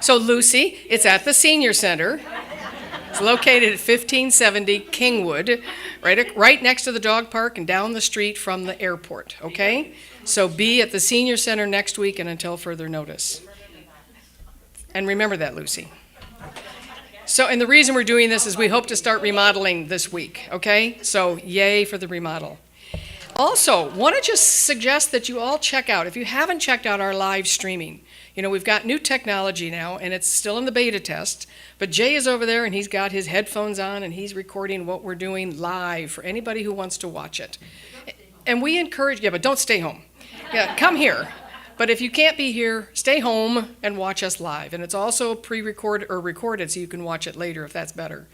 So Lucy, it's at the Senior Center. It's located at 1570 Kingwood, right next to the dog park and down the street from the airport, okay? So be at the Senior Center next week and until further notice. And remember that, Lucy. So, and the reason we're doing this is we hope to start remodeling this week, okay? So yay for the remodel. Also, want to just suggest that you all check out, if you haven't checked out our live streaming, you know, we've got new technology now, and it's still in the beta test, but Jay is over there, and he's got his headphones on, and he's recording what we're doing live for anybody who wants to watch it. And we encourage, yeah, but don't stay home. Yeah, come here. But if you can't be here, stay home and watch us live. And it's also pre-recorded or recorded, so you can watch it later if that's better.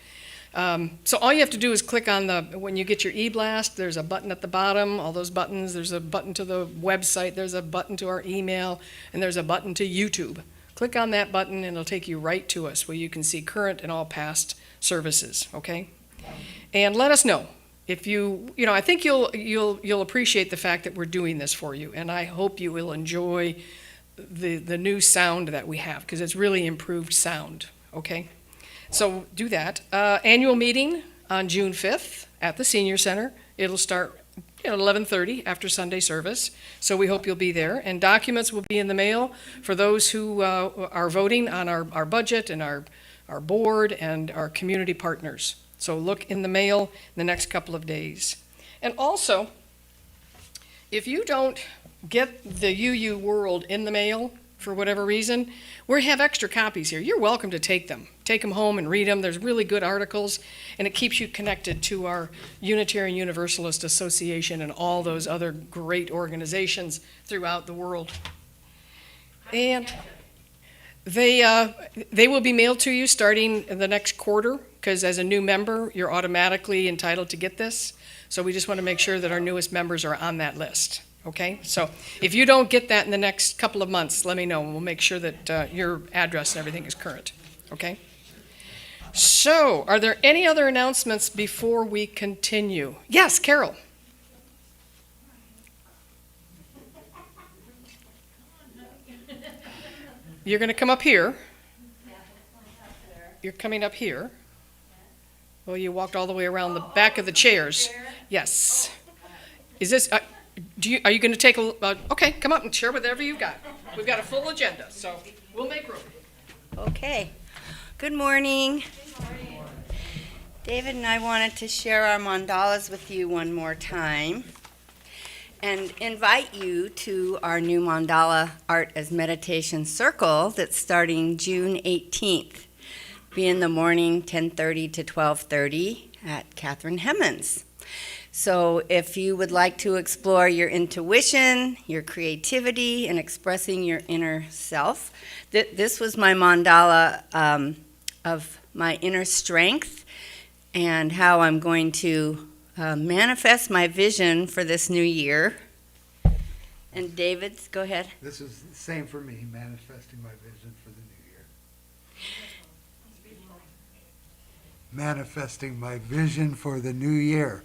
So all you have to do is click on when you get your e-blast, there's a button at the bottom, all those buttons, there's a button to the website, there's a button to our email, and there's a button to YouTube. Click on that button and it'll take you right to us where you can see current and all past services, okay? And let us know. If I think you'll appreciate the fact that we're doing this for you, and I hope you will enjoy the new sound that we have, because it's really improved sound, okay? So do that. Annual meeting on June 5th at the Senior Center. It'll start at 11:30 after Sunday service, so we hope you'll be there. And documents will be in the mail for those who are voting on our budget and our board and our community partners. So look in the mail in the next couple of days. And also, if you don't get the UU World in the mail for whatever reason, we have extra copies here. You're welcome to take them. Take them home and read them. There's really good articles, and it keeps you connected to our Unitarian Universalist Association and all those other great organizations throughout the world. And they will be mailed to you starting in the next quarter, because as a new member, you're automatically entitled to get this. So we just want to make sure that our newest members are on that list, okay? So if you don't get that in the next couple of months, let me know, and we'll make sure that your address and everything is current, okay? So are there any other announcements before we continue? Yes, Carol. You're going to come up here. You're coming up here. Well, you walked all the way around the back of the chairs. Yes. Is this, are you going to take okay, come up and share whatever you've got. We've got a full agenda, so we'll make room. Okay. Good morning. Good morning. David and I wanted to share our mandalas with you one more time and invite you to our new mandala art as meditation circle that's starting June 18th. Be in the morning, 10:30 to 12:30 at Catherine Hemmons. So if you would like to explore your intuition, your creativity, and expressing your inner self, this was my mandala of my inner strength and how I'm going to manifest my vision for this new year. And David, go ahead. This is the same for me, manifesting my vision for the new year. Manifesting my vision for the new year.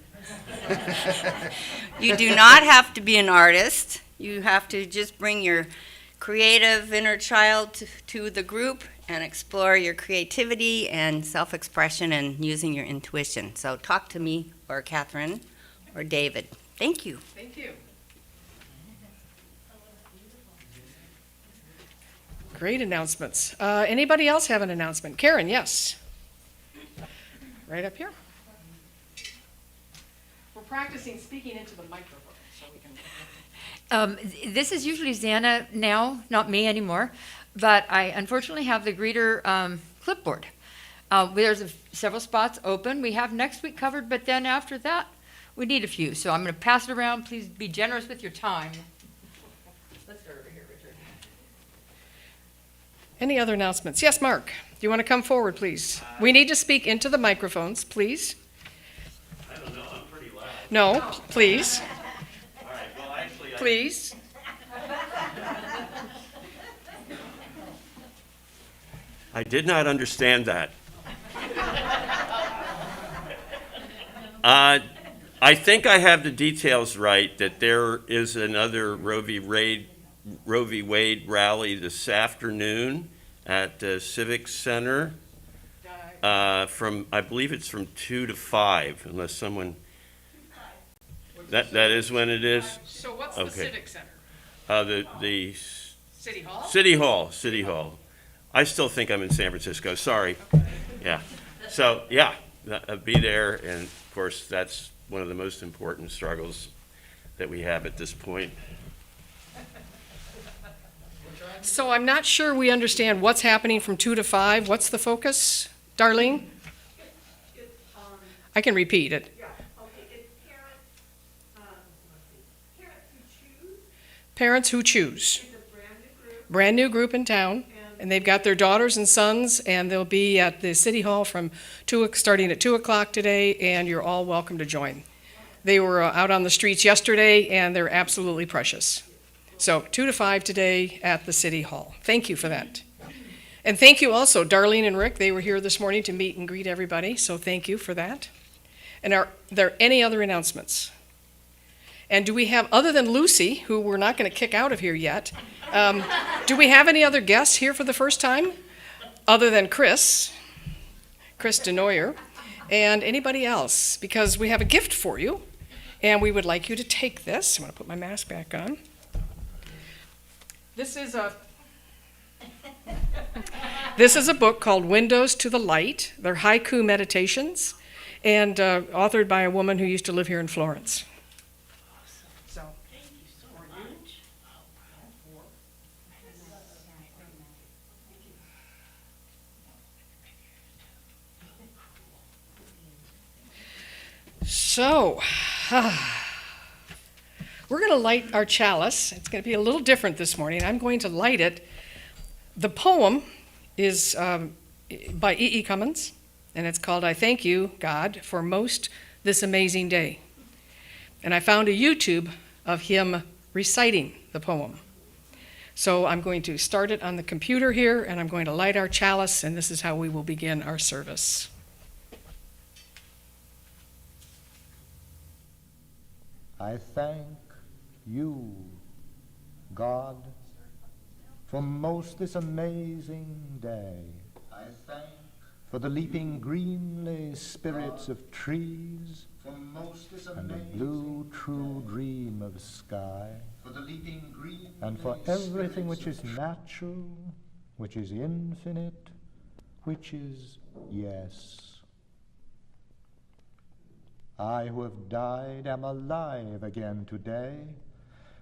You do not have to be an artist. You have to just bring your creative inner child to the group and explore your creativity and self-expression and using your intuition. So talk to me or Catherine or David. Thank you. Thank you. Great announcements. Anybody else have an announcement? Karen, yes. Right up here. We're practicing speaking into the microphone so we can. This is usually Xana now, not me anymore, but I unfortunately have the greeter clipboard. There's several spots open. We have next week covered, but then after that, we need a few. So I'm going to pass it around. Please be generous with your time. Let's start over here, Richard. Any other announcements? Yes, Mark. Do you want to come forward, please? We need to speak into the microphones, please. I don't know, I'm pretty loud. No, please. All right, well, actually, Please. I did not understand that. I think I have the details right, that there is another Roe v. Wade rally this afternoon at the Civic Center from, I believe it's from 2 to 5, unless someone, that is when it is? So what's Okay. the Civic Center? The City Hall? City Hall. I still think I'm in San Francisco, sorry. Yeah. So, yeah, be there, and of course, that's one of the most important struggles that we have at this point. So I'm not sure we understand what's happening from 2 to 5. What's the focus, Darlene? I can repeat it. Yeah, okay, it's parents who choose. Parents who choose. It's a brand new group, Brand new group in town, and they've got their daughters and sons, and they'll be at the City Hall from starting at 2 o'clock today, and you're all welcome to join. They were out on the streets yesterday, and they're absolutely precious. So 2 to 5 today at the City Hall. Thank you for that. And thank you also, Darlene and Rick. They were here this morning to meet and greet everybody, so thank you for that. And are there any other announcements? And do we have, other than Lucy, who we're not going to kick out of here yet, do we have any other guests here for the first time? Other than Chris DeNoyer, and anybody else? Because we have a gift for you, and we would like you to take this. I'm going to put my mask back on. This is a book called Windows to the Light. They're haiku meditations, and authored by a woman who used to live here in Florence. So, thank you so much. So, we're going to light our chalice. It's going to be a little different this morning. I'm going to light it. The poem is by E.E. Cummins, and it's called I Thank You, God, for Most This Amazing Day. And I found a YouTube of him reciting the poem. So I'm going to start it on the computer here, and I'm going to light our chalice, and this is how we will begin our service. I thank you, God, for most this amazing day. I thank for the leaping greenly spirits of trees, for most this and the blue true dream of sky, for the leaping green and for everything which is natural, which is infinite, which is yes. I who have died am alive again today,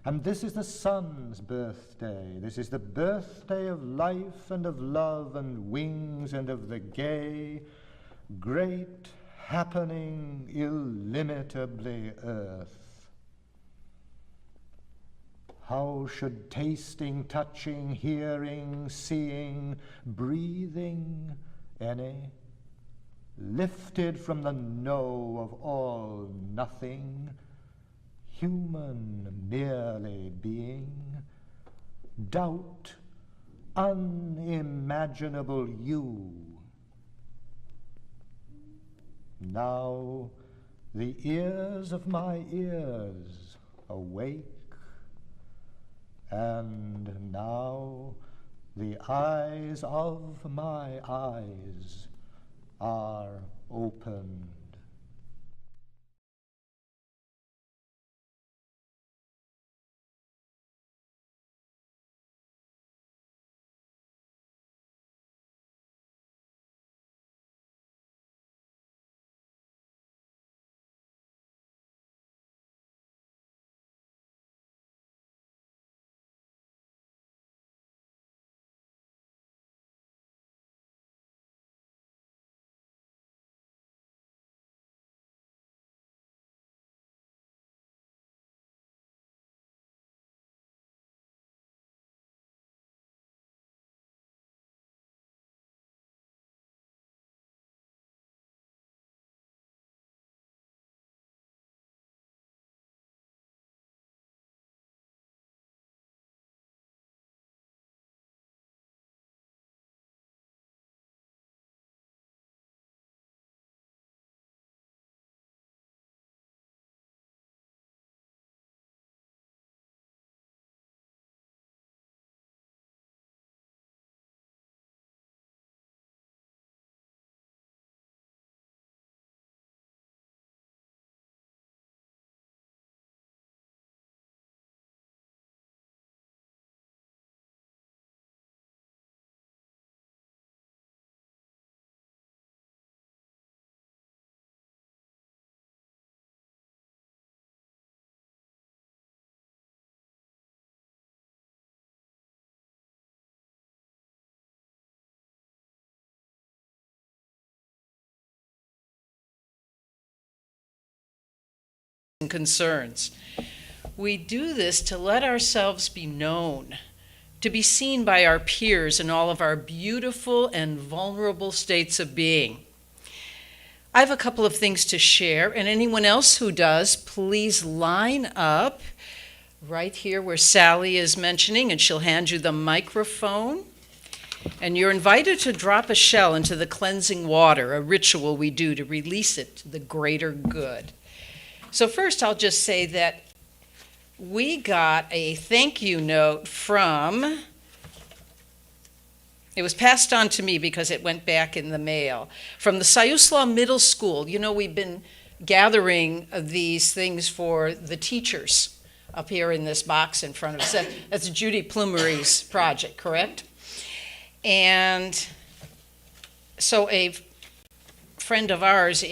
and this is the sun's birthday. This is the birthday of life and of love and wings and of the gay, great, happening, illimitably earth. How should tasting, touching, hearing, seeing, breathing any lifted from the no of all nothing, human merely being, doubt unimaginable you? Now the ears of my ears awake, and now the eyes of my eyes are opened. and concerns. We do this to let ourselves be known, to be seen by our peers in all of our beautiful and vulnerable states of being. I have a couple of things to share, and anyone else who does, please line up right here where Sally is mentioning, and she'll hand you the microphone. And you're invited to drop a shell into the cleansing water, a ritual we do to release it to the greater good. So first, I'll just say that we got a thank you note from, it was passed on to me because it went back in the mail, from the Siuslaw Middle School. You know, we've been gathering these things for the teachers up here in this box in front of us. That's Judy Plumery's project, correct? And so a friend of ours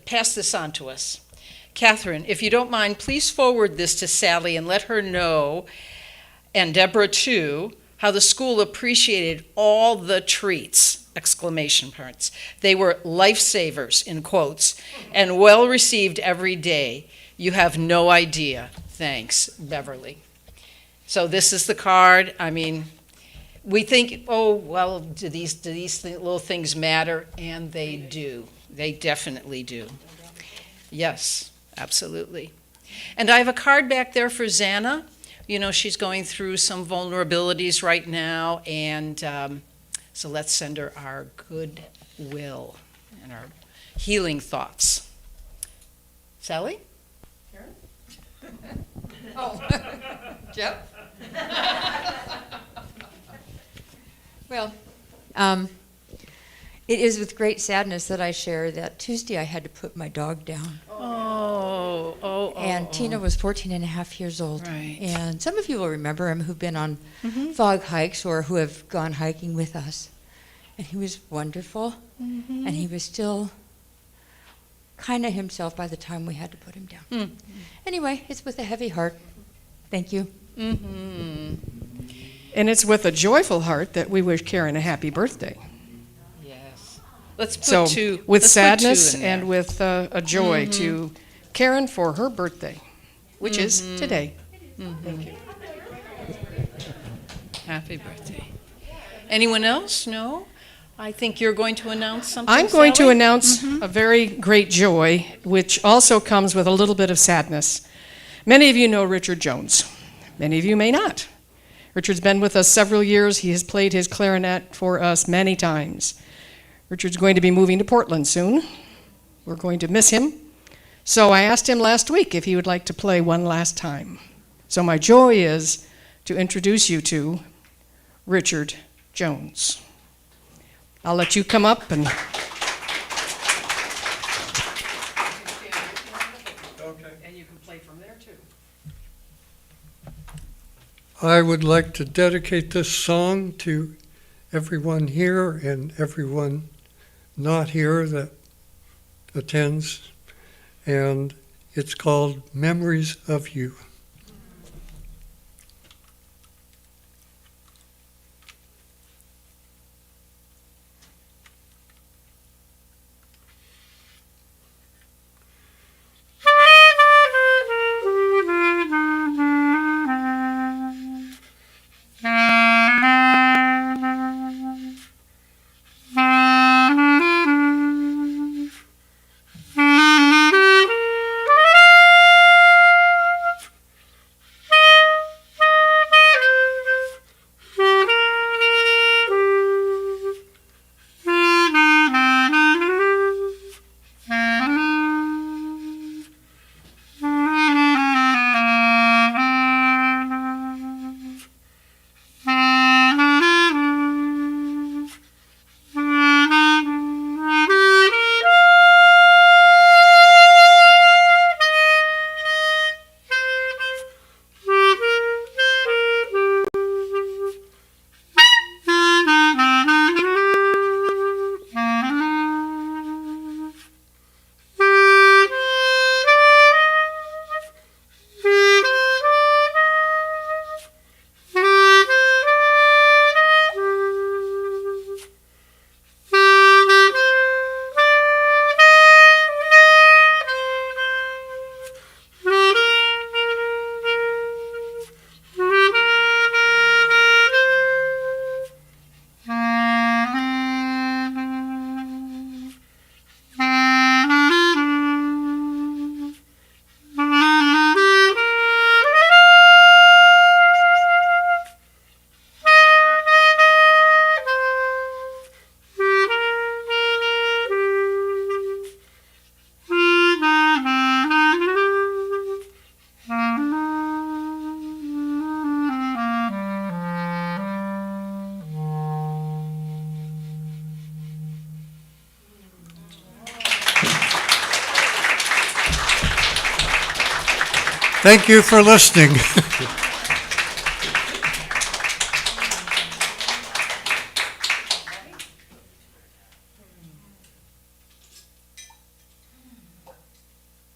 passed this on to us. Catherine, if you don't mind, please forward this to Sally and let her know, and Deborah too, how the school appreciated all the treats, exclamation points. They were lifesavers, in quotes, and well received every day. You have no idea. Thanks, Beverly. So this is the card. I mean, we think, oh, well, do these little things matter? And they do. They definitely do. Yes, absolutely. And I have a card back there for Xana. You know, she's going through some vulnerabilities right now, and so let's send her our goodwill and our healing thoughts. Sally? Karen? Oh, Jeff? Well, it is with great sadness that I share that Tuesday I had to put my dog down. And Tina was 14 and a half years old. Right. And some of you will remember him who've been on fog hikes or who have gone hiking with us. And he was wonderful. And he was still kind of himself by the time we had to put him down. Anyway, it's with a heavy heart. Thank you. And it's with a joyful heart that we wish Karen a happy birthday. Yes. Let's put So two. with let's put two sadness in there. and with a joy to Karen for her birthday, which is today. Thank you. Happy birthday. Anyone else? No? I think you're going to announce something, I'm going to Sally? announce a very great joy, which also comes with a little bit of sadness. Many of you know Richard Jones. Many of you may not. Richard's been with us several years. He has played his clarinet for us many times. Richard's going to be moving to Portland soon. We're going to miss him. So I asked him last week if he would like to play one last time. So my joy is to introduce you to Richard Jones. I'll let you come up and... And you can play from there too. I would like to dedicate this song to everyone here and everyone not here that attends, and it's called Memories of You. Thank you for listening.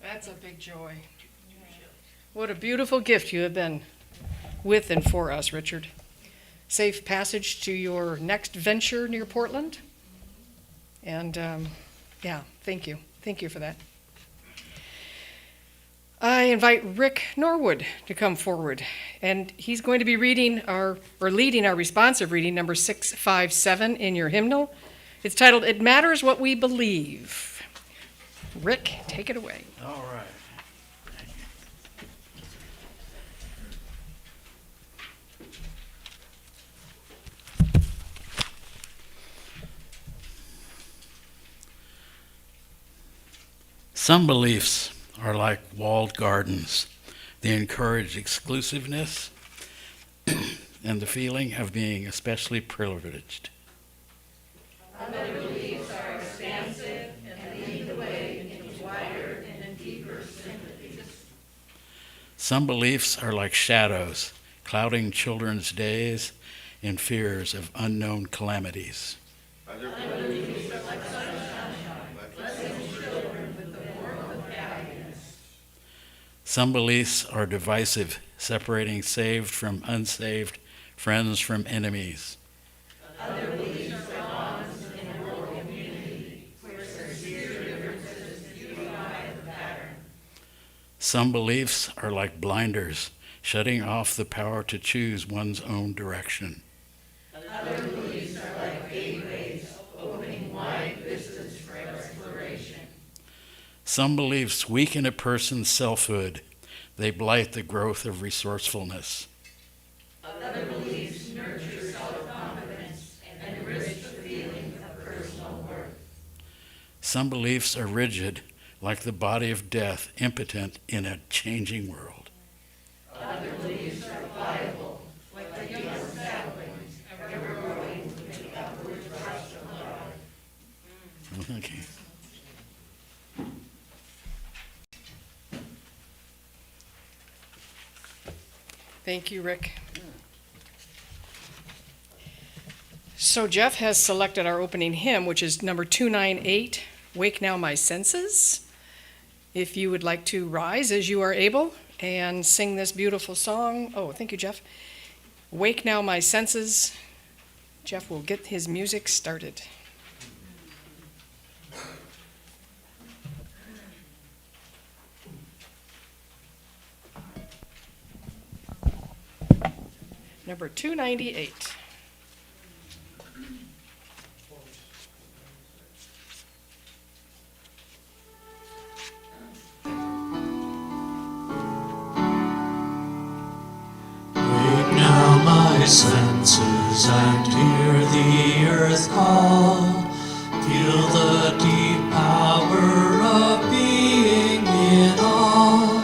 That's a big joy. What a beautiful gift you have been with and for us, Richard. Safe passage to your next venture near Portland. And yeah, thank you. Thank you for that. I invite Rick Norwood to come forward, and he's going to be leading our responsive reading, number 657 in your hymnal. It's titled, "It Matters What We Believe." Rick, take it away. All right. Some beliefs are like walled gardens. They encourage exclusiveness and the feeling of being especially privileged. Other beliefs are expansive and lead the way into wider and deeper sympathies. Some beliefs are like shadows, clouding children's days in fears of unknown calamities. Other beliefs are like sunshine, blessing children with the warmth of happiness. Some beliefs are divisive, separating saved from unsaved, friends from enemies. Other beliefs are bonds in a world community where sincere differences beautify the pattern. Some beliefs are like blinders, shutting off the power to choose one's own direction. Other beliefs are like gateways, opening wide vistas for exploration. Some beliefs weaken a person's selfhood. They blight the growth of resourcefulness. Other beliefs nurture self-confidence and enrich the feeling of personal worth. Some beliefs are rigid, like the body of death, impotent in a changing world. Other beliefs are pliable, like the young saplings, ever growing with the upward thrust of life. Okay. Thank you, Rick. So Jeff has selected our opening hymn, which is number 298, "Wake Now My Senses." If you would like to rise as you are able and sing this beautiful song. Oh, thank you, Jeff. "Wake Now My Senses." Jeff will get his music started. Number 298. Wake now my senses and hear the earth call. Feel the deep power of being in awe.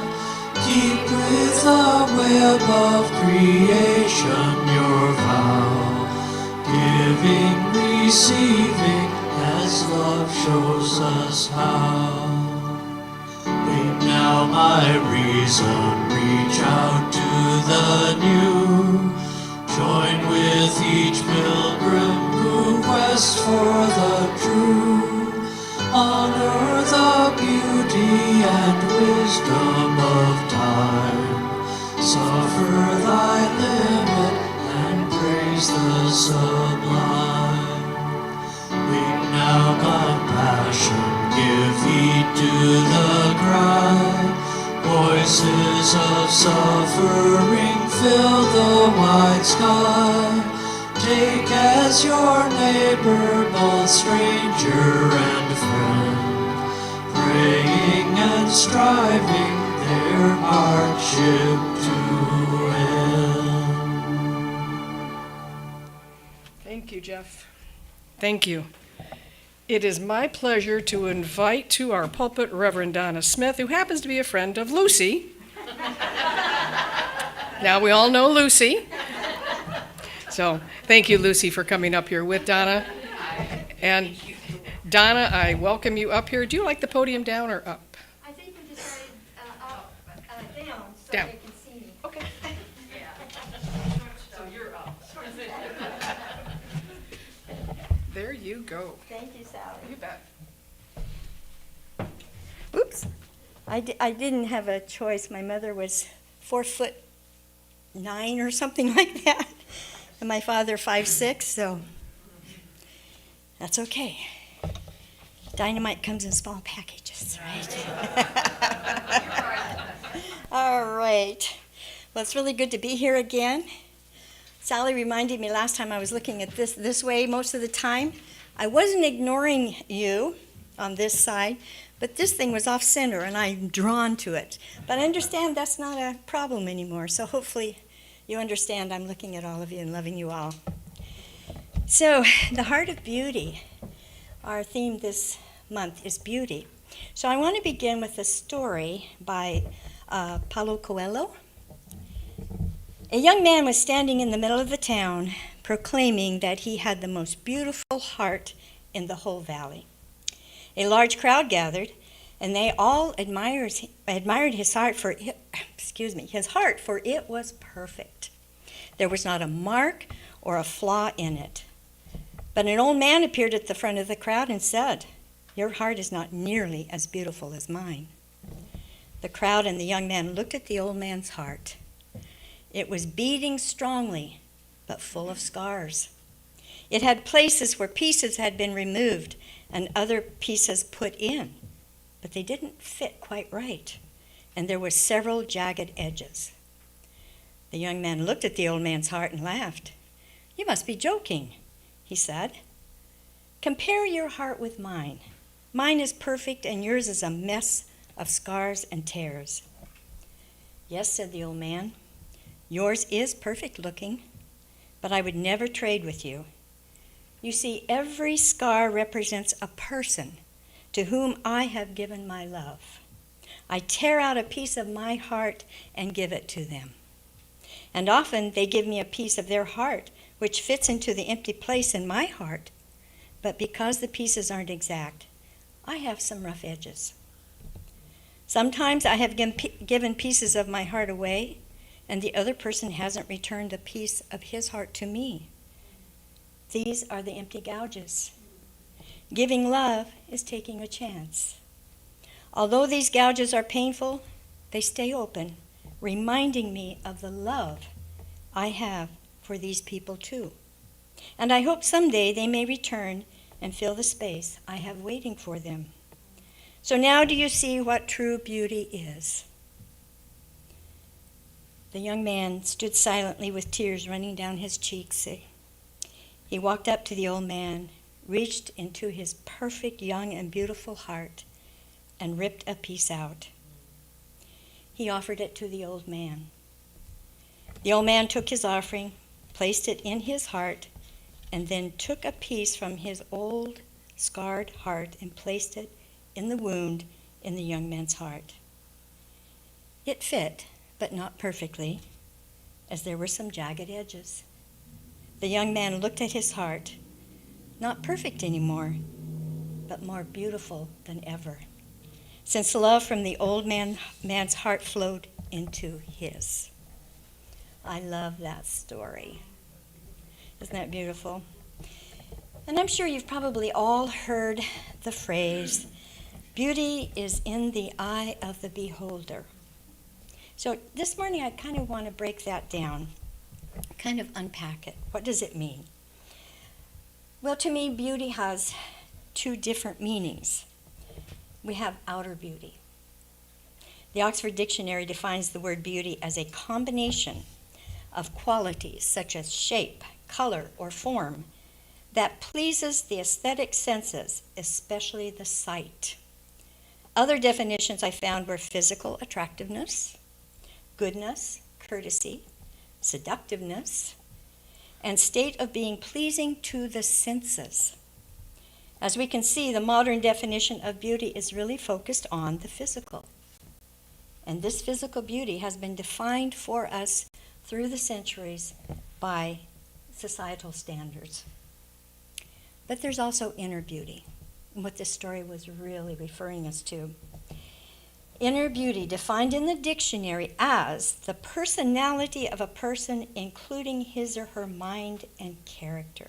Keep with the web of creation your vow. Giving, receiving, as love shows us how. Wake now my reason, reach out to the new. Join with each pilgrim who quests for the true. Honor the beauty and wisdom of time. Suffer thy limit and praise the sublime. Wake now compassion, give heed to the cry. Voices of suffering fill the wide sky. Take as your neighbor both stranger and friend, praying and striving their hardship to end. Thank you, Jeff. Thank you. It is my pleasure to invite to our pulpit Reverend Donna Smith, who happens to be a friend of Lucy. Now, we all know Lucy. So, thank you, Lucy, for coming up here with Donna. And Donna, I welcome you up here. Do you like the podium down or up? I think we decided up, down, so Down. Okay. So you're up. There you go. Thank you, Sally. You bet. Oops. I didn't have a choice. My mother was 4'9" or something like that, and my father 5'6", so that's okay. Dynamite comes in small packages, right? All right. Well, it's really good to be here again. Sally reminded me last time I was looking at this way most of the time. I wasn't ignoring you on this side, but this thing was off center and I'm drawn to it. But I understand that's not a problem anymore, so hopefully you understand I'm looking at all of you and loving you all. So, the heart of beauty. Our theme this month is beauty. So I want to begin with a story by Paulo Coelho. A young man was standing in the middle of the town proclaiming that he had the most beautiful heart in the whole valley. A large crowd gathered, and they all admired his heart for it was perfect. There was not a mark or a flaw in it. But an old man appeared at the front of the crowd and said, "Your heart is not nearly as beautiful as mine." The crowd and the young man looked at the old man's heart. It was beating strongly, but full of scars. It had places where pieces had been removed and other pieces put in, but they didn't fit quite right, and there were several jagged edges. The young man looked at the old man's heart and laughed. "You must be joking," he said. "Compare your heart with mine. Mine is perfect and yours is a mess of scars and tears." "Yes," said the old man, "yours is perfect looking, but I would never trade with you. You see, every scar represents a person to whom I have given my love. I tear out a piece of my heart and give it to them. And often they give me a piece of their heart which fits into the empty place in my heart, but because the pieces aren't exact, I have some rough edges. Sometimes I have given pieces of my heart away, and the other person hasn't returned a piece of his heart to me. These are the empty gouges. Giving love is taking a chance. Although these gouges are painful, they stay open, reminding me of the love I have for these people too. And I hope someday they may return and fill the space I have waiting for them. So now do you see what true beauty is?" The young man stood silently with tears running down his cheeks. He walked up to the old man, reached into his perfect young and beautiful heart, and ripped a piece out. He offered it to the old man. The old man took his offering, placed it in his heart, and then took a piece from his old, scarred heart and placed it in the wound in the young man's heart. It fit, but not perfectly, as there were some jagged edges. The young man looked at his heart, not perfect anymore, but more beautiful than ever, since love from the old man's heart flowed into his. I love that story. Isn't that beautiful? And I'm sure you've probably all heard the phrase, "Beauty is in the eye of the beholder." So this morning I kind of want to break that down, kind of unpack it. What does it mean? Well, to me, beauty has two different meanings. We have outer beauty. The Oxford Dictionary defines the word beauty as a combination of qualities such as shape, color, or form that pleases the aesthetic senses, especially the sight. Other definitions I found were physical attractiveness, goodness, courtesy, seductiveness, and state of being pleasing to the senses. As we can see, the modern definition of beauty is really focused on the physical. And this physical beauty has been defined for us through the centuries by societal standards. But there's also inner beauty, and what this story was really referring us to. Inner beauty, defined in the dictionary as the personality of a person, including his or her mind and character.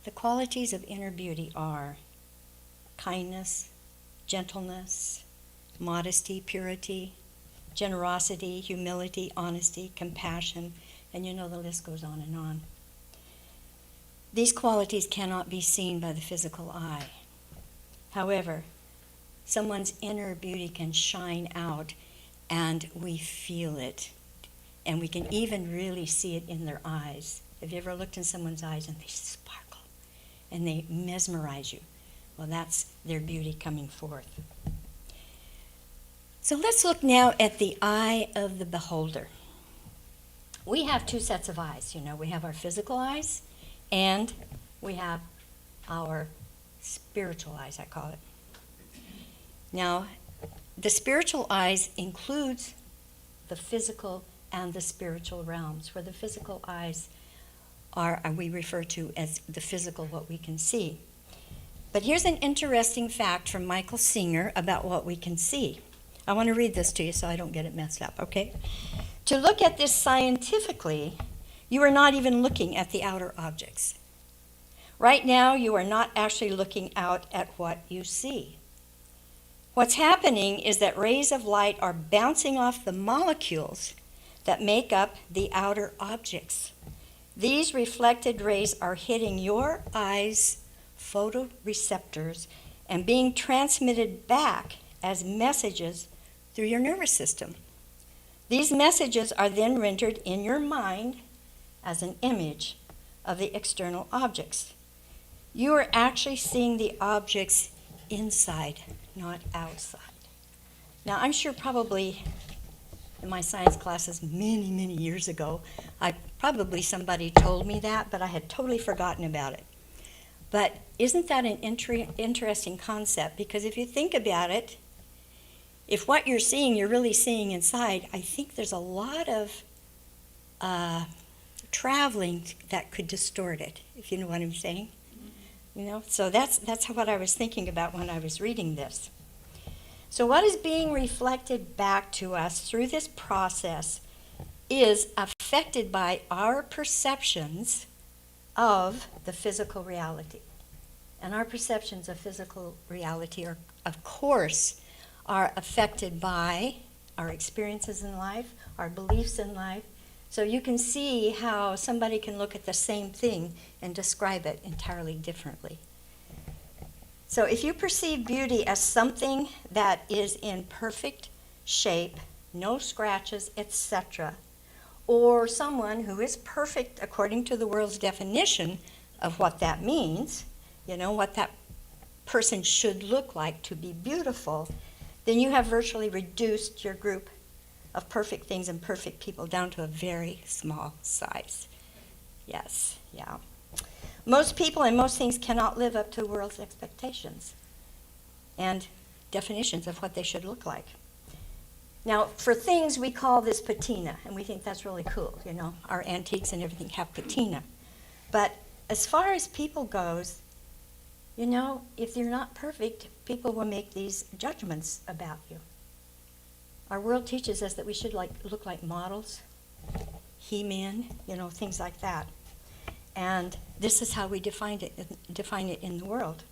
The qualities of inner beauty are kindness, gentleness, modesty, purity, generosity, humility, honesty, compassion, and you know the list goes on and on. These qualities cannot be seen by the physical eye. However, someone's inner beauty can shine out and we feel it. And we can even really see it in their eyes. Have you ever looked in someone's eyes and they sparkle and they mesmerize you? Well, that's their beauty coming forth. So let's look now at the eye of the beholder. We have two sets of eyes. You know, we have our physical eyes and we have our spiritual eyes, I call it. Now, the spiritual eyes includes the physical and the spiritual realms, where the physical eyes are we refer to as the physical, what we can see. But here's an interesting fact from Michael Singer about what we can see. I want to read this to you so I don't get it messed up, okay? To look at this scientifically, you are not even looking at the outer objects. Right now, you are not actually looking out at what you see. What's happening is that rays of light are bouncing off the molecules that make up the outer objects. These reflected rays are hitting your eyes' photoreceptors and being transmitted back as messages through your nervous system. These messages are then rendered in your mind as an image of the external objects. You are actually seeing the objects inside, not outside. Now, I'm sure probably in my science classes many, many years ago, probably somebody told me that, but I had totally forgotten about it. But isn't that an interesting concept? Because if you think about it, if what you're seeing, you're really seeing inside, I think there's a lot of traveling that could distort it, if you know what I'm saying. You know, so that's what I was thinking about when I was reading this. So what is being reflected back to us through this process is affected by our perceptions of the physical reality. And our perceptions of physical reality are, of course, are affected by our experiences in life, our beliefs in life. So you can see how somebody can look at the same thing and describe it entirely differently. So if you perceive beauty as something that is in perfect shape, no scratches, etc., or someone who is perfect according to the world's definition of what that means, you know, what that person should look like to be beautiful, then you have virtually reduced your group of perfect things and perfect people down to a very small size. Yes, yeah. Most people and most things cannot live up to the world's expectations and definitions of what they should look like. Now, for things, we call this patina, and we think that's really cool. You know, our antiques and everything have patina. But as far as people goes, you know, if you're not perfect, people will make these judgments about you. Our world teaches us that we should look like models, he-men, you know, things like that. And this is how we define it in the world.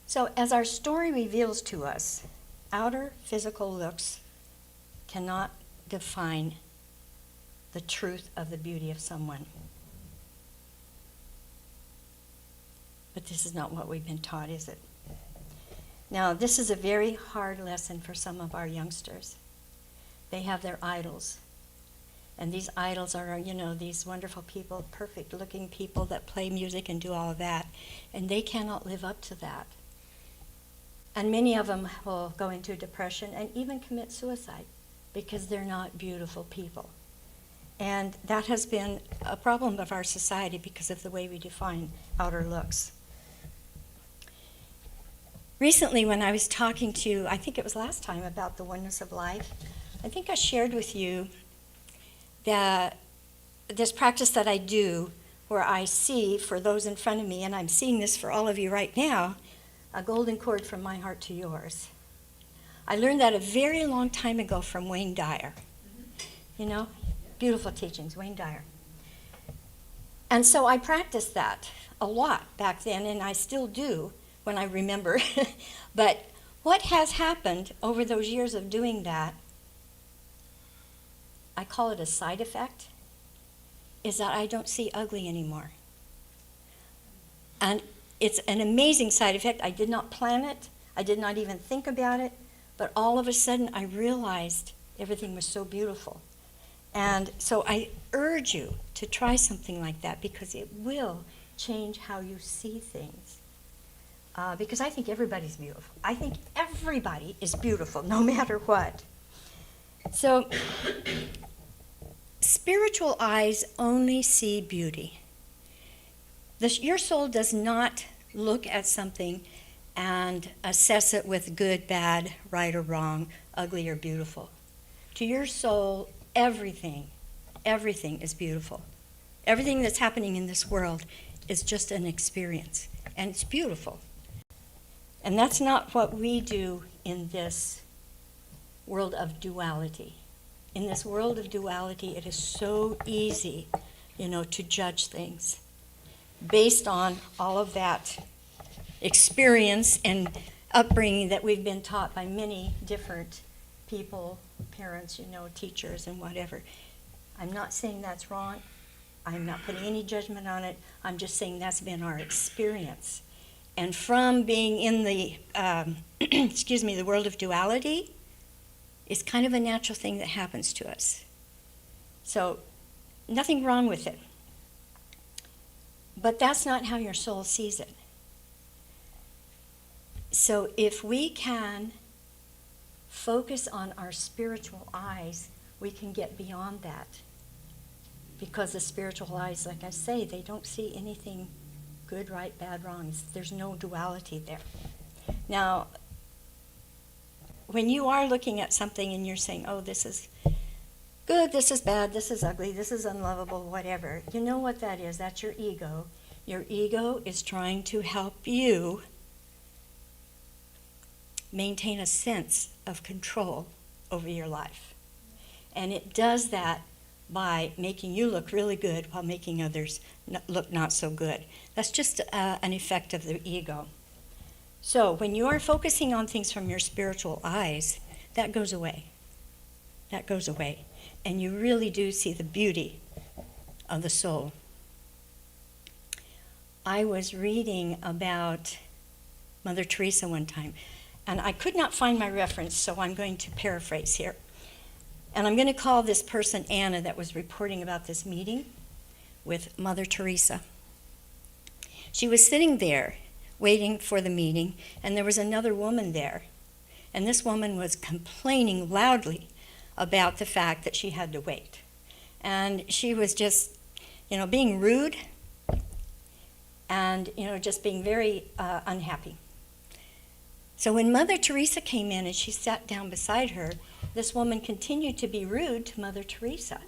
So as our story reveals to us, outer physical looks cannot define the truth of the beauty of someone. But this is not what we've been taught, is it? Now, this is a very hard lesson for some of our youngsters. They have their idols. And these idols are, you know, these wonderful people, perfect-looking people that play music and do all of that. And they cannot live up to that. And many of them will go into depression and even commit suicide because they're not beautiful people. And that has been a problem of our society because of the way we define outer looks. Recently, when I was talking to you, I think it was last time, about the oneness of life, I think I shared with you that this practice that I do where I see for those in front of me, and I'm seeing this for all of you right now, a golden cord from my heart to yours. I learned that a very long time ago from Wayne Dyer. You know, beautiful teachings, Wayne Dyer. And so I practiced that a lot back then, and I still do when I remember. But what has happened over those years of doing that, I call it a side effect, is that I don't see ugly anymore. And it's an amazing side effect. I did not plan it. I did not even think about it. But all of a sudden, I realized everything was so beautiful. And so I urge you to try something like that, because it will change how you see things. Because I think everybody's beautiful. I think everybody is beautiful, no matter what. So, spiritual eyes only see beauty. Your soul does not look at something and assess it with good, bad, right or wrong, ugly or beautiful. To your soul, everything is beautiful. Everything that's happening in this world is just an experience, and it's beautiful. And that's not what we do in this world of duality. In this world of duality, it is so easy, to judge things based on all of that experience and upbringing that we've been taught by many different people, parents, teachers and whatever. I'm not saying that's wrong. I'm not putting any judgment on it. I'm just saying that's been our experience. And from being in the, the world of duality, it's kind of a natural thing that happens to us. So, nothing wrong with it. But that's not how your soul sees it. So if we can focus on our spiritual eyes, we can get beyond that. Because the spiritual eyes, like I say, they don't see anything good, right, bad, wrong. There's no duality there. Now, when you are looking at something and you're saying, oh, this is good, this is bad, this is ugly, this is unlovable, whatever, you know what that is? That's your ego. Your ego is trying to help you maintain a sense of control over your life. And it does that by making you look really good while making others look not so good. That's just an effect of the ego. So when you are focusing on things from your spiritual eyes, that goes away. That goes away. And you really do see the beauty of the soul. I was reading about Mother Teresa one time, and I could not find my reference, so I'm going to paraphrase here. And I'm going to call this person Anna that was reporting about this meeting with Mother Teresa. She was sitting there waiting for the meeting, and there was another woman there. And this woman was complaining loudly about the fact that she had to wait. And she was just, being rude and, just being very unhappy. So when Mother Teresa came in and she sat down beside her, this woman continued to be rude to Mother Teresa.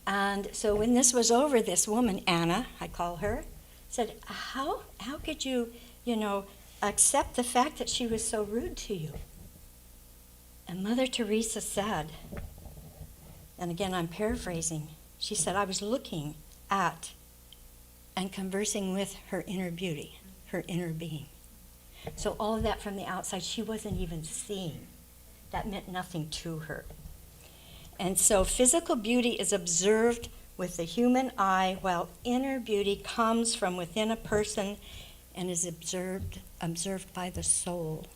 And so when this was over, this woman, Anna, I call her, said, how could you, accept the fact that she was so rude to you? And Mother Teresa said, and again I'm paraphrasing, she said, I was looking at and conversing with her inner beauty, her inner being. So all of that from the outside, she wasn't even seeing. That meant nothing to her. And so physical beauty is observed with the human eye, while inner beauty comes from within a person and is observed by the soul.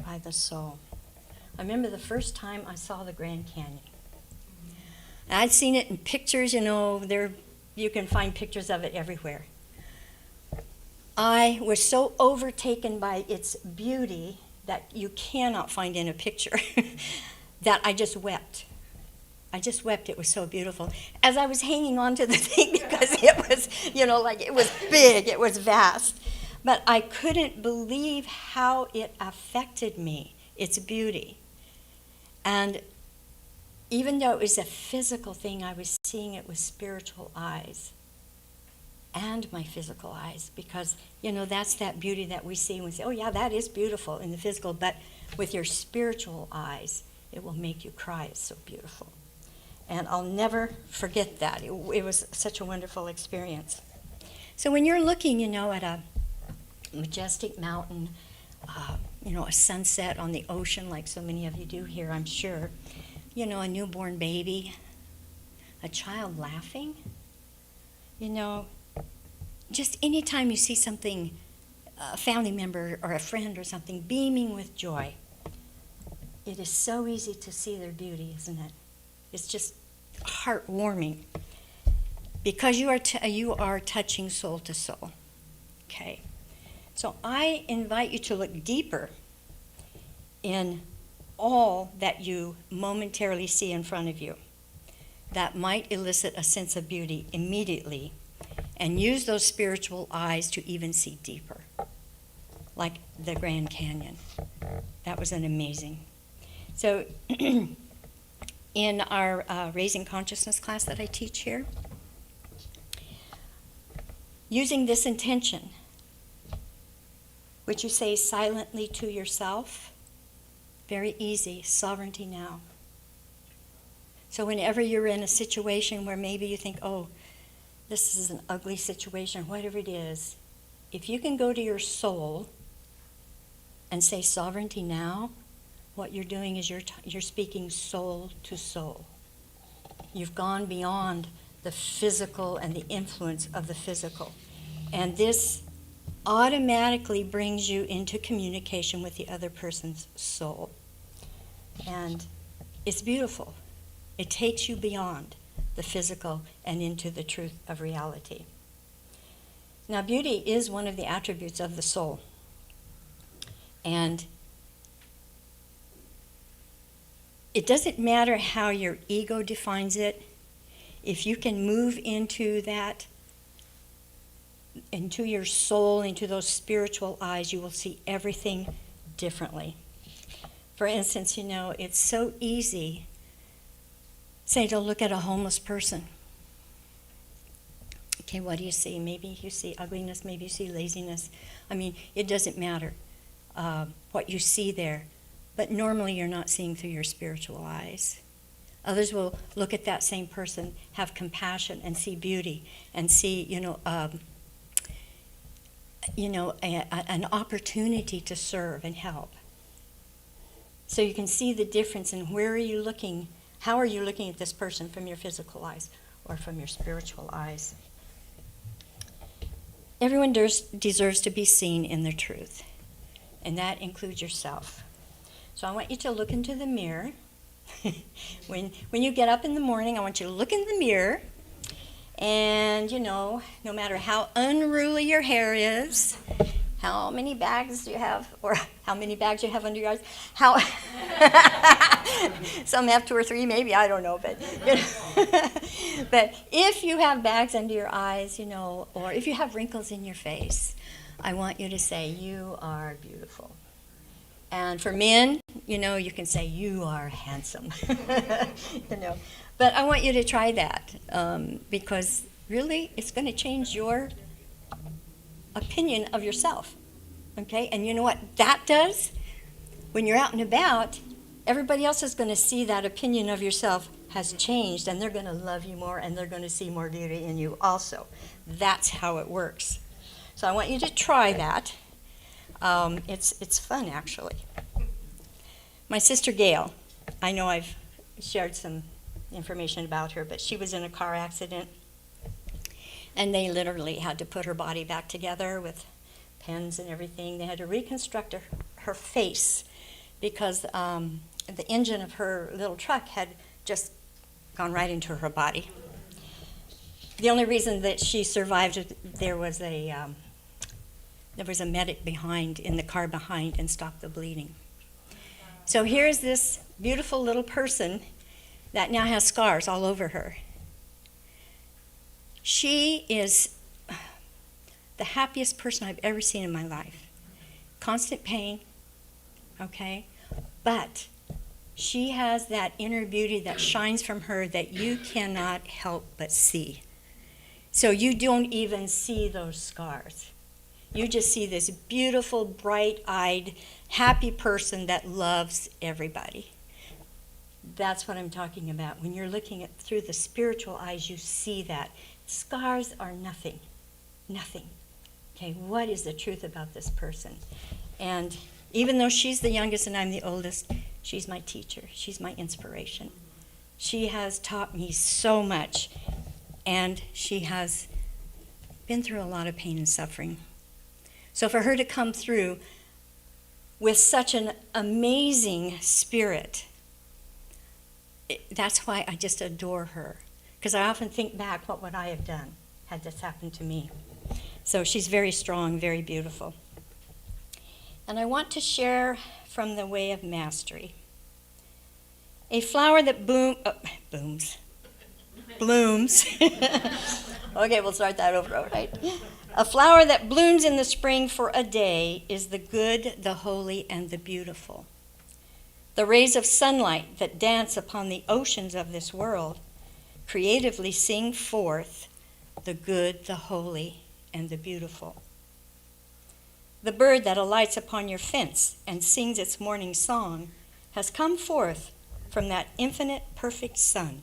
By the soul. I remember the first time I saw the Grand Canyon. I'd seen it in pictures, you can find pictures of it everywhere. I was so overtaken by its beauty that you cannot find in a picture that I just wept. I just wept. It was so beautiful. As I was hanging on to the thing because it was, it was big, it was vast. But I couldn't believe how it affected me, its beauty. And even though it was a physical thing, I was seeing it with spiritual eyes and my physical eyes, because, that's that beauty that we see and we say, oh yeah, that is beautiful in the physical, but with your spiritual eyes, it will make you cry. It's so beautiful. And I'll never forget that. It was such a wonderful experience. So when you're looking, at a majestic mountain, a sunset on the ocean like so many of you do here, I'm sure, a newborn baby, a child laughing, just anytime you see something, a family member or a friend or something beaming with joy, it is so easy to see their beauty, isn't it? It's just heartwarming because you are touching soul to soul. Okay. So I invite you to look deeper in all that you momentarily see in front of you that might elicit a sense of beauty immediately, and use those spiritual eyes to even see deeper, like the Grand Canyon. That was an amazing. So in our Raising Consciousness class that I teach here, using this intention, which you say silently to yourself, very easy, sovereignty now. So whenever you're in a situation where maybe you think, oh, this is an ugly situation, whatever it is, if you can go to your soul and say sovereignty now, what you're doing is you're speaking soul to soul. You've gone beyond the physical and the influence of the physical. And this automatically brings you into communication with the other person's soul. And it's beautiful. It takes you beyond the physical and into the truth of reality. Now, beauty is one of the attributes of the soul. And it doesn't matter how your ego defines it. If you can move into that, into your soul, into those spiritual eyes, you will see everything differently. For instance, it's so easy, say, to look at a homeless person. Okay, what do you see? Maybe you see ugliness, maybe you see laziness. It doesn't matter what you see there. But normally you're not seeing through your spiritual eyes. Others will look at that same person, have compassion, and see beauty, and see, an opportunity to serve and help. So you can see the difference in where are you looking, how are you looking at this person from your physical eyes or from your spiritual eyes. Everyone deserves to be seen in their truth, and that includes yourself. So I want you to look into the mirror. When you get up in the morning, I want you to look in the mirror, and no matter how unruly your hair is, how many bags do you have, or how many bags you have under your eyes, some have 2 or 3, maybe, I don't know, but but if you have bags under your eyes, or if you have wrinkles in your face, I want you to say, you are beautiful. And for men, you can say, you are handsome. But I want you to try that because really it's going to change your opinion of yourself. Okay? And you know what that does? When you're out and about, everybody else is going to see that opinion of yourself has changed, and they're going to love you more, and they're going to see more beauty in you also. That's how it works. So I want you to try that. It's fun, actually. My sister Gail, I know I've shared some information about her, but she was in a car accident, and they literally had to put her body back together with pens and everything. They had to reconstruct her face because the engine of her little truck had just gone right into her body. The only reason that she survived, there was a medic in the car behind and stopped the bleeding. So here's this beautiful little person that now has scars all over her. She is the happiest person I've ever seen in my life. Constant pain, okay? But she has that inner beauty that shines from her that you cannot help but see. So you don't even see those scars. You just see this beautiful, bright-eyed, happy person that loves everybody. That's what I'm talking about. When you're looking at through the spiritual eyes, you see that. Scars are nothing. Nothing. Okay, what is the truth about this person? And even though she's the youngest and I'm the oldest, she's my teacher. She's my inspiration. She has taught me so much, and she has been through a lot of pain and suffering. So for her to come through with such an amazing spirit, that's why I just adore her. Because I often think back, what would I have done had this happened to me? So she's very strong, very beautiful. And I want to share from the way of mastery. A flower that blooms. Okay, we'll start that over, all right? A flower that blooms in the spring for a day is the good, the holy, and the beautiful. The rays of sunlight that dance upon the oceans of this world creatively sing forth the good, the holy, and the beautiful. The bird that alights upon your fence and sings its morning song has come forth from that infinite, perfect sun,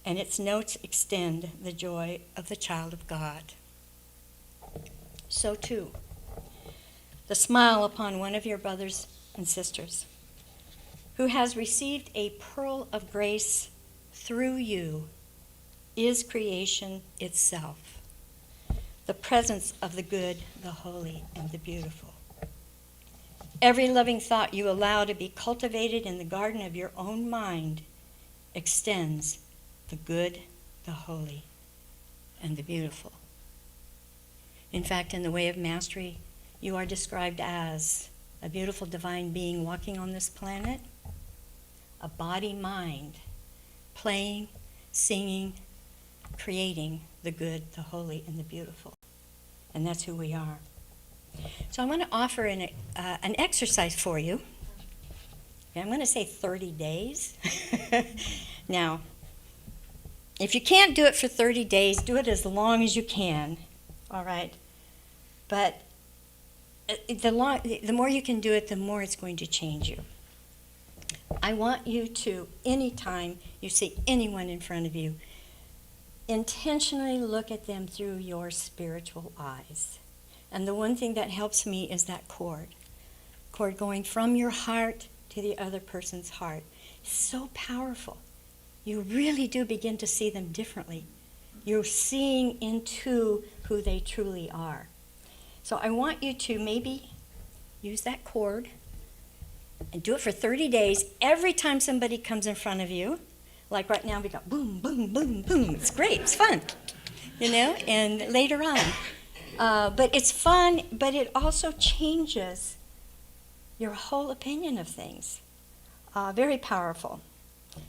and its notes extend the joy of the child of God. So too, the smile upon one of your brothers and sisters who has received a pearl of grace through you is creation itself, the presence of the good, the holy, and the beautiful. Every loving thought you allow to be cultivated in the garden of your own mind extends the good, the holy, and the beautiful. In fact, in the way of mastery, you are described as a beautiful divine being walking on this planet, a body-mind, playing, singing, creating the good, the holy, and the beautiful. And that's who we are. So I want to offer an exercise for you. I'm going to say 30 days. Now, if you can't do it for 30 days, do it as long as you can, all right? But the more you can do it, the more it's going to change you. I want you to, anytime you see anyone in front of you, intentionally look at them through your spiritual eyes. And the one thing that helps me is that cord going from your heart to the other person's heart. It's so powerful. You really do begin to see them differently. You're seeing into who they truly are. So I want you to maybe use that cord and do it for 30 days. Every time somebody comes in front of you, like right now we got boom, boom, boom, boom. It's great, it's fun, and later on. But it's fun, but it also changes your whole opinion of things. Very powerful.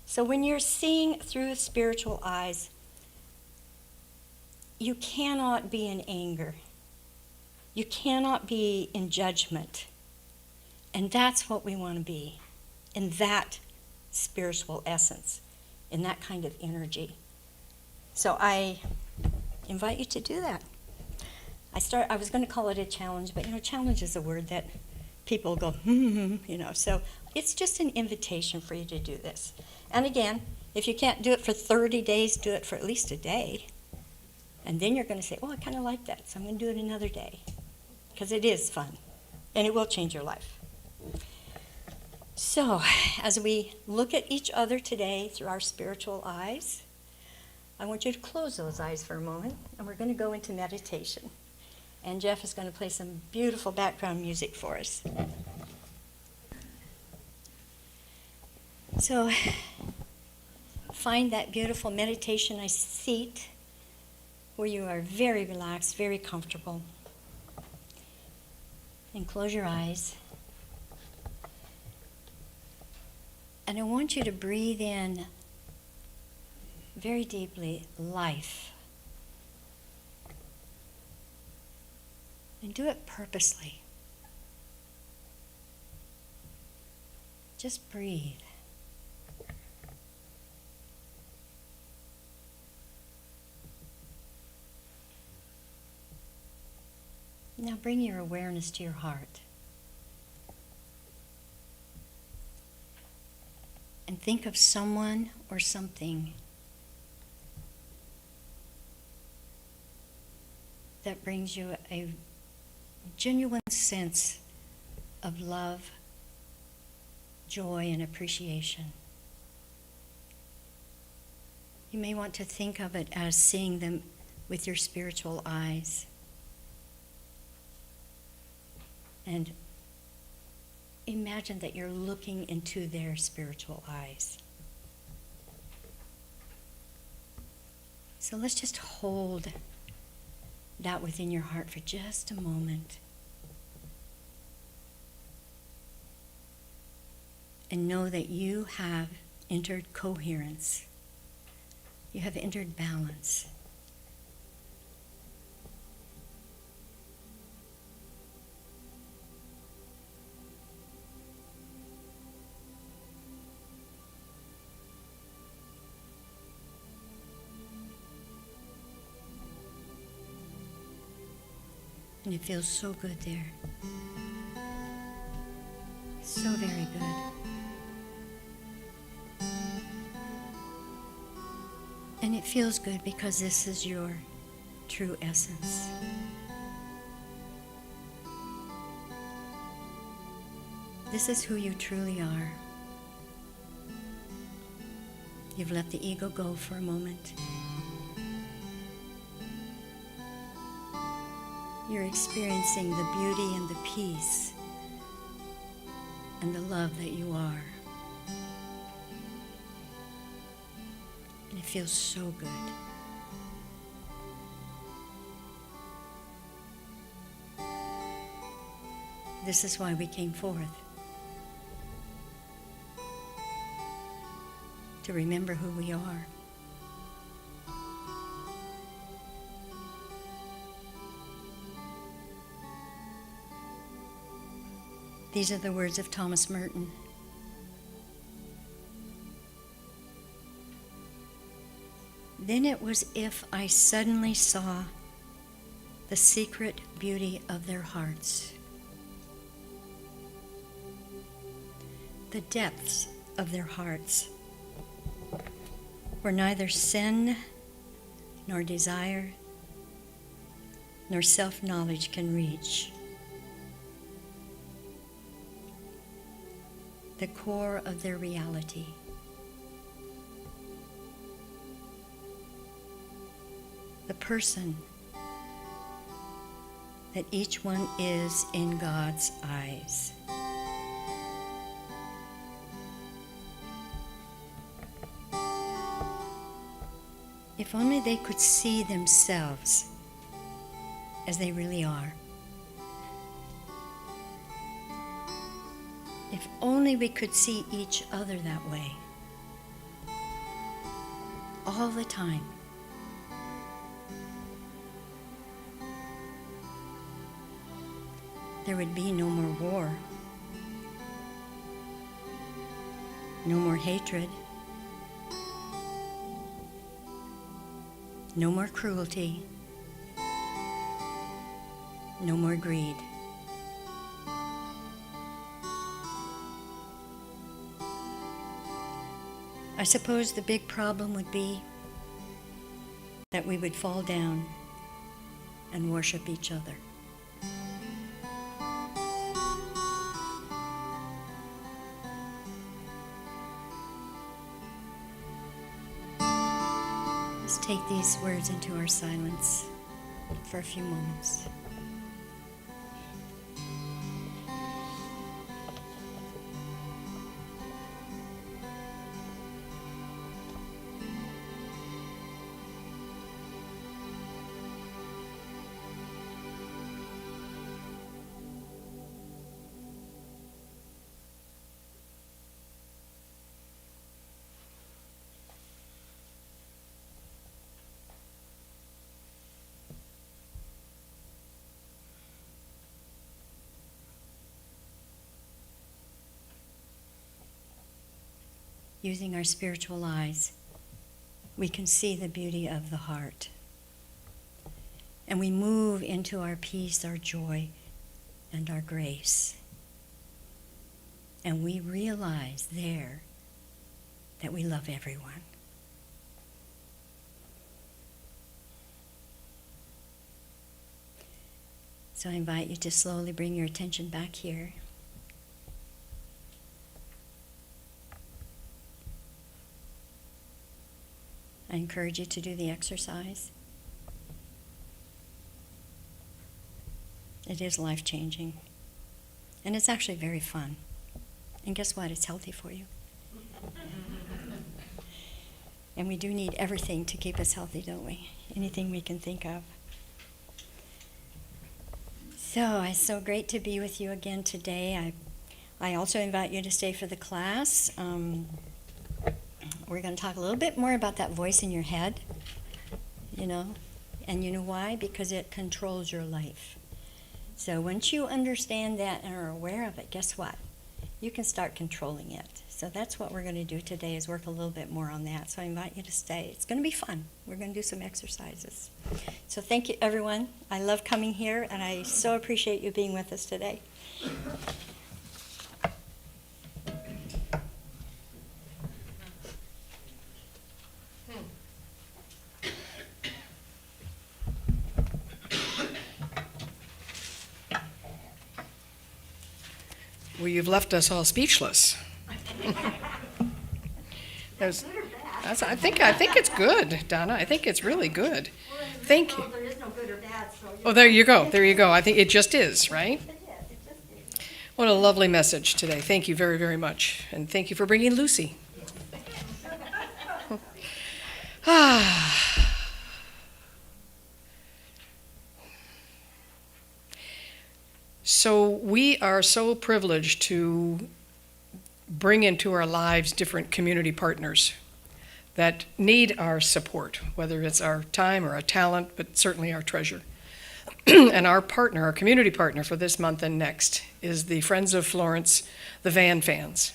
So when you're seeing through spiritual eyes, you cannot be in anger. You cannot be in judgment. And that's what we want to be, in that spiritual essence, in that kind of energy. So I invite you to do that. I was going to call it a challenge, but challenge is a word that people go, so it's just an invitation for you to do this. And again, if you can't do it for 30 days, do it for at least a day. And then you're going to say, I kind of like that, so I'm going to do it another day. Because it is fun, and it will change your life. So, as we look at each other today through our spiritual eyes, I want you to close those eyes for a moment, and we're going to go into meditation. And Jeff is going to play some beautiful background music for us. So, find that beautiful meditation seat where you are very relaxed, very comfortable. And close your eyes. And I want you to breathe in very deeply life. And do it purposely. Just breathe. Now bring your awareness to your heart. And think of someone or something that brings you a genuine sense of love, joy, and appreciation. You may want to think of it as seeing them with your spiritual eyes. And imagine that you're looking into their spiritual eyes. So let's just hold that within your heart for just a moment. And know that you have entered coherence. You have entered balance. And it feels so good there. So very good. And it feels good because this is your true essence. This is who you truly are. You've let the ego go for a moment. You're experiencing the beauty and the peace and the love that you are. And it feels so good. This is why we came forth. To remember who we are. These are the words of Thomas Merton. Then it was if I suddenly saw the secret beauty of their hearts, the depths of their hearts, where neither sin nor desire nor self-knowledge can reach. The core of their reality. The person that each one is in God's eyes. If only they could see themselves as they really are. If only we could see each other that way. All the time. There would be no more war. No more hatred. No more cruelty. No more greed. I suppose the big problem would be that we would fall down and worship each other. Let's take these words into our silence for a few moments. Using our spiritual eyes, we can see the beauty of the heart. and we move into our peace, our joy, and our grace. And we realize there that we love everyone. So I invite you to slowly bring your attention back here. I encourage you to do the exercise. It is life-changing. And it's actually very fun. And guess what? It's healthy for you. And we do need everything to keep us healthy, don't we? Anything we can think of. So, it's so great to be with you again today. I also invite you to stay for the class. We're going to talk a little bit more about that voice in your head, you know. And you know why? Because it controls your life. So once you understand that and are aware of it, guess what? You can start controlling it. So that's what we're going to do today, is work a little bit more on that. So I invite you to stay. It's going to be fun. We're going to do some exercises. So thank you, everyone. I love coming here, and I so appreciate you being with us today. Well, you've left us all speechless. I think it's good, Donna. I think it's really good. Thank you. There is no good or bad, so Oh, there you go. There you go. I think it just is, right? it just is. What a lovely message today. Thank you very, very much. And thank you for bringing Lucy. So we are so privileged to bring into our lives different community partners that need our support, whether it's our time or our talent, but certainly our treasure. And our partner, our community partner for this month and next, is the Friends of Florence, the Van Fans.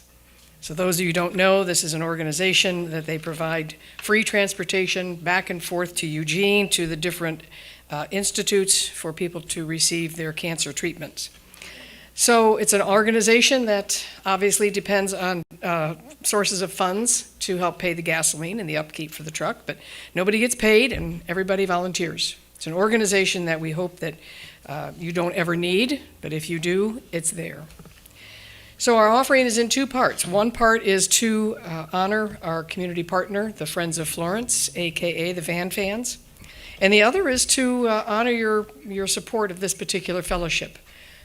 So those of you who don't know, this is an organization that they provide free transportation back and forth to Eugene, to the different institutes for people to receive their cancer treatments. So it's an organization that obviously depends on sources of funds to help pay the gasoline and the upkeep for the truck, but nobody gets paid and everybody volunteers. It's an organization that we hope that you don't ever need, but if you do, it's there. So our offering is in two parts. One part is to honor our community partner, the Friends of Florence, AKA the Van Fans. And the other is to honor your support of this particular fellowship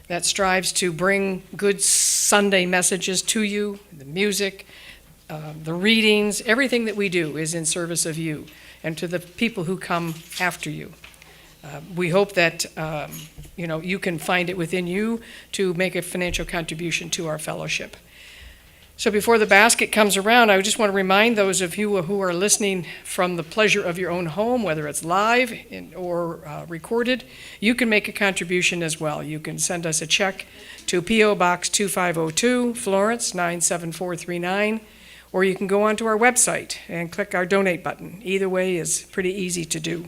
that strives to bring good Sunday messages to you, the music, the readings, everything that we do is in service of you and to the people who come after you. We hope that you can find it within you to make a financial contribution to our fellowship. So before the basket comes around, I just want to remind those of you who are listening from the pleasure of your own home, whether it's live or recorded, you can make a contribution as well. You can send us a check to P.O. Box 2502, Florence 97439, or you can go onto our website and click our donate button. Either way is pretty easy to do.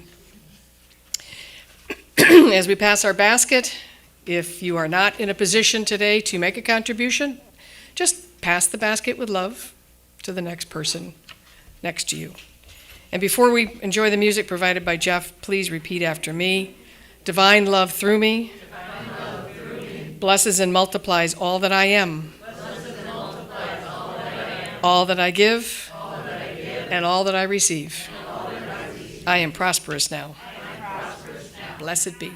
As we pass our basket, if you are not in a position today to make a contribution, just pass the basket with love to the next person next to you. And before we enjoy the music provided by Jeff, please repeat after me. Divine love through me, blesses and multiplies all that I am, all that I give, and all that I receive. I am prosperous now. Blessed be.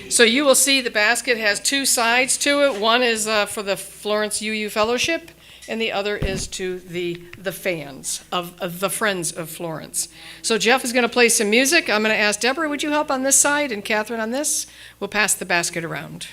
So you will see the basket has two sides to it. One is for the Florence UU Fellowship, and the other is to the fans of the Friends of Florence. So Jeff is going to play some music. I'm going to ask Deborah, would you help on this side, and Catherine on this? We'll pass the basket around.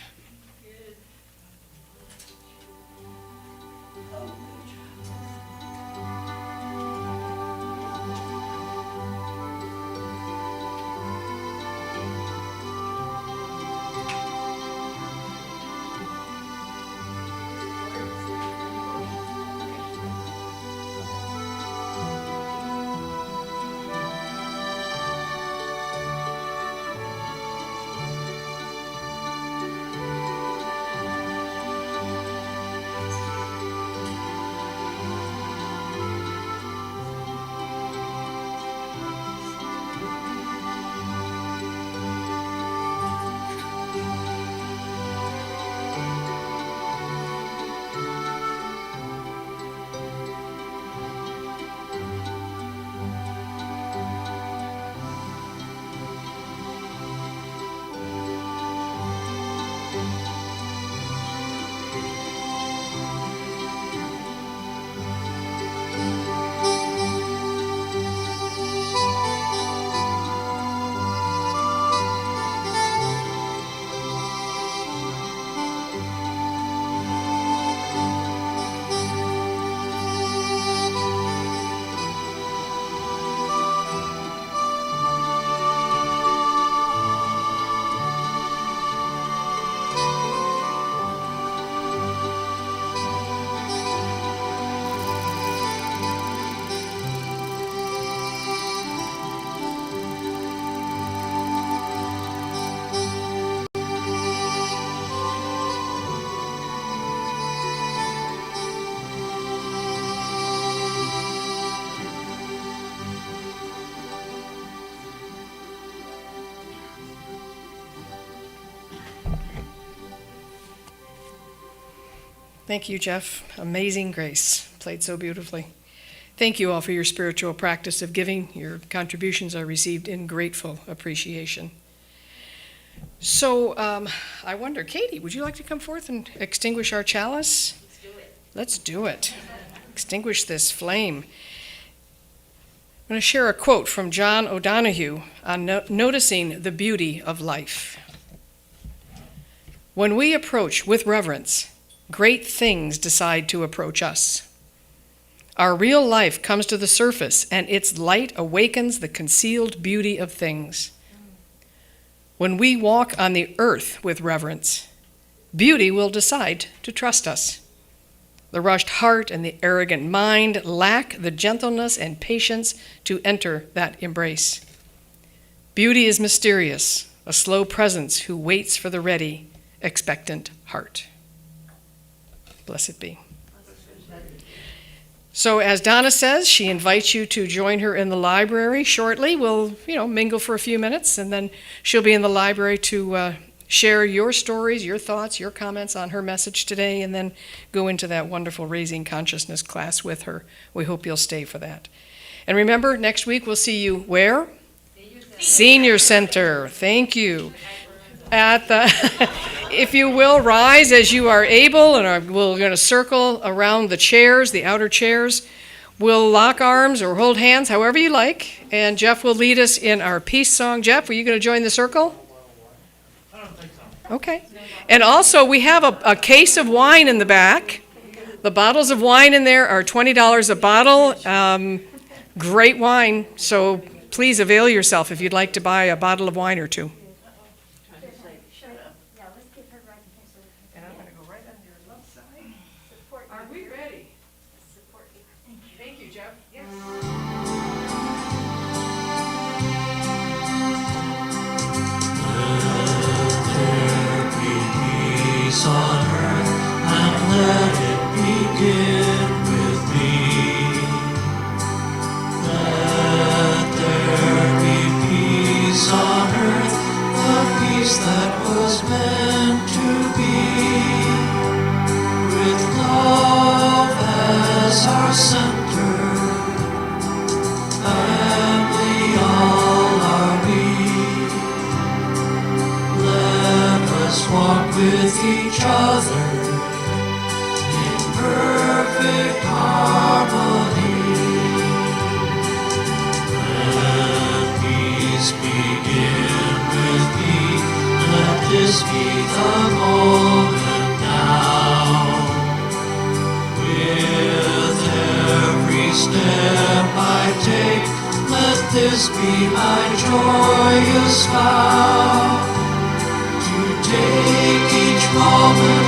Thank you, Jeff. Amazing Grace. Played so beautifully. Thank you all for your spiritual practice of giving. Your contributions are received in grateful appreciation. So I wonder, Katie, would you like to come forth and extinguish our chalice? Let's do it. Let's do it. Extinguish this flame. I'm going to share a quote from John O'Donohue on noticing the beauty of life. When we approach with reverence, great things decide to approach us. Our real life comes to the surface, and its light awakens the concealed beauty of things. When we walk on the earth with reverence, beauty will decide to trust us. The rushed heart and the arrogant mind lack the gentleness and patience to enter that embrace. Beauty is mysterious, a slow presence who waits for the ready, expectant heart. Blessed be. So as Donna says, she invites you to join her in the library shortly. We'll, mingle for a few minutes, and then she'll be in the library to share your stories, your thoughts, your comments on her message today, and then go into that wonderful Raising Consciousness class with her. We hope you'll stay for that. And remember, next week we'll see you where? Senior Center. Thank you. At the, if you will, rise as you are able, and we're going to circle around the chairs, the outer chairs. We'll lock arms or hold hands, however you like, and Jeff will lead us in our peace song. Jeff, are you going to join the circle? I don't think so. Okay. And also, we have a case of wine in the back. The bottles of wine in there are $20 a bottle. Great wine, so please avail yourself if you'd like to buy a bottle of wine or two. Are we ready? Thank you, Jeff. Yes. Peace on earth, and let it begin with me. Let there be peace on earth, the peace that was meant to be. With love as our center, family all are we. Let us walk with each other in perfect harmony. Let peace begin with me. Let this be the moment now. With every step I take, let this be my joyous vow. To take each moment